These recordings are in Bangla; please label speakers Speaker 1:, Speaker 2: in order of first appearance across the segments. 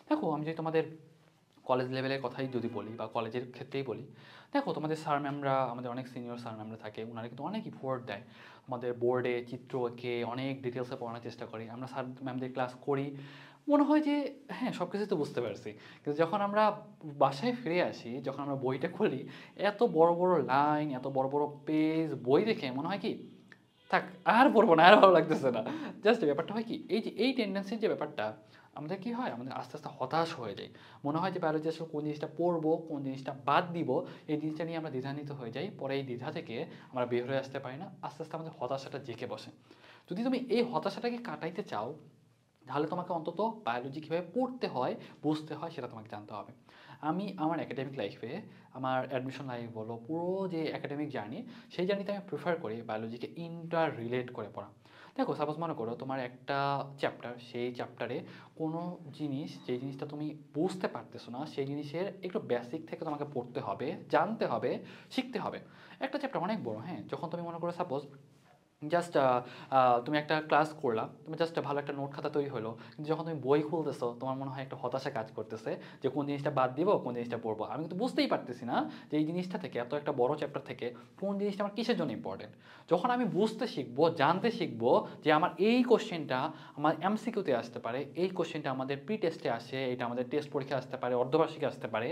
Speaker 1: দেখো আমি যদি তোমাদের কলেজ লেভেলের কথাই যদি বলি বা কলেজের ক্ষেত্রেই বলি, দেখো তোমাদের স্যার ম্যামরা, আমাদের অনেক সিনিয়র স্যার ম্যামরা থাকে, ওনারা কিন্তু অনেক ইফোর্ট দেয় আমাদের বোর্ডে চিত্র এঁকে অনেক ডিটেলসে পড়ানোর চেষ্টা করি। আমরা স্যার ম্যামদের ক্লাস করি, মনে হয় যে হ্যাঁ সব কিছুই তো বুঝতে পারছি, কিন্তু যখন আমরা বাসায় ফিরে আসি, যখন আমরা বইটা খুলি, এত বড় বড় লাইন, এত বড় বড় পেজ বই দেখে মনে হয় কি থাক আর পড়বো না, আর ভালো লাগতেছে না। জাস্ট ব্যাপারটা হয় কি, এই যে এই টেন্ডেন্সির যে ব্যাপারটা, আমাদের কি হয়, আমাদের আস্তে আস্তে হতাশ হয়ে যায়। মনে হয় যে বায়োলজি আসলে কোন জিনিসটা পড়বো, কোন জিনিসটা বাদ দিব, এই জিনিসটা নিয়ে আমরা দ্বিধান্বিত হয়ে যাই। পরে এই দ্বিধা থেকে আমরা বের হয়ে আসতে পারি না, আস্তে আস্তে আমাদের হতাশাটা জেঁকে বসে। যদি তুমি এই হতাশাটাকে কাটাইতে চাও, তাহলে তোমাকে অন্তত বায়োলজি কীভাবে পড়তে হয়, বুঝতে হয়, সেটা তোমাকে জানতে হবে। আমি আমার একাডেমিক লাইফে, আমার অ্যাডমিশন লাইফ বলো, পুরো যে একাডেমিক জার্নি, সেই জার্নিতে আমি প্রিফার করি বায়োলজিকে ইন্টার রিলেট করে পড়া। দেখো সাপোজ মনে করো তোমার একটা চ্যাপ্টার, সেই চ্যাপ্টারে কোনো জিনিস, যেই জিনিসটা তুমি বুঝতে পারতেছো না, সেই জিনিসের একটু বেসিক থেকে তোমাকে পড়তে হবে, জানতে হবে, শিখতে হবে। একটা চ্যাপ্টার অনেক বড়, হ্যাঁ, যখন তুমি মনে করো সাপোজ জাস্ট তুমি একটা ক্লাস করলা, তুমি জাস্ট ভালো একটা নোট খাতা তৈরি হলো, কিন্তু যখন তুমি বই খুলতেছো তোমার মনে হয় একটা হতাশা কাজ করতেছে যে কোন জিনিসটা বাদ দিব, কোন জিনিসটা পড়বো। আমি কিন্তু বুঝতেই পারতেছি না যে এই জিনিসটা থেকে, এত একটা বড় চ্যাপ্টার থেকে কোন জিনিসটা আমার কিসের জন্য ইম্পর্টেন্ট। যখন আমি বুঝতে শিখবো, জানতে শিখবো যে আমার এই কোশ্চেনটা আমার এমসিকিউতে আসতে পারে, এই কোশ্চেনটা আমাদের প্রি টেস্টে আসে, এটা আমাদের টেস্ট পরীক্ষায় আসতে পারে, অর্ধবার্ষিকে আসতে পারে,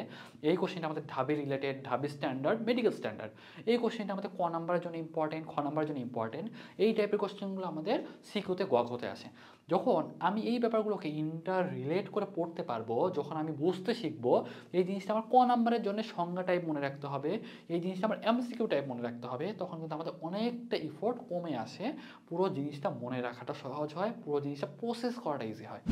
Speaker 1: এই কোশ্চেনটা আমাদের ঢাবি রিলেটেড, ঢাবি স্ট্যান্ডার্ড, মেডিকেল স্ট্যান্ডার্ড, এই কোশ্চেনটা আমাদের ক নাম্বারের জন্য ইম্পর্টেন্ট, খ নাম্বারের জন্য ইম্পর্টেন্ট, এই টাইপের কোশ্চেনগুলো আমাদের সিকিউতে গক হতে আসে। যখন আমি এই ব্যাপারগুলোকে ইন্টার রিলেট করে পড়তে পারবো, যখন আমি বুঝতে শিখবো এই জিনিসটা আমার ক নাম্বারের জন্য সংজ্ঞা টাইপ মনে রাখতে হবে, এই জিনিসটা আমার এমসিকিউ টাইপ মনে রাখতে হবে, তখন কিন্তু আমাদের অনেকটা ইফোর্ট কমে আসে, পুরো জিনিসটা মনে রাখাটা সহজ হয়, পুরো জিনিসটা প্রসেস করাটা ইজি হয়।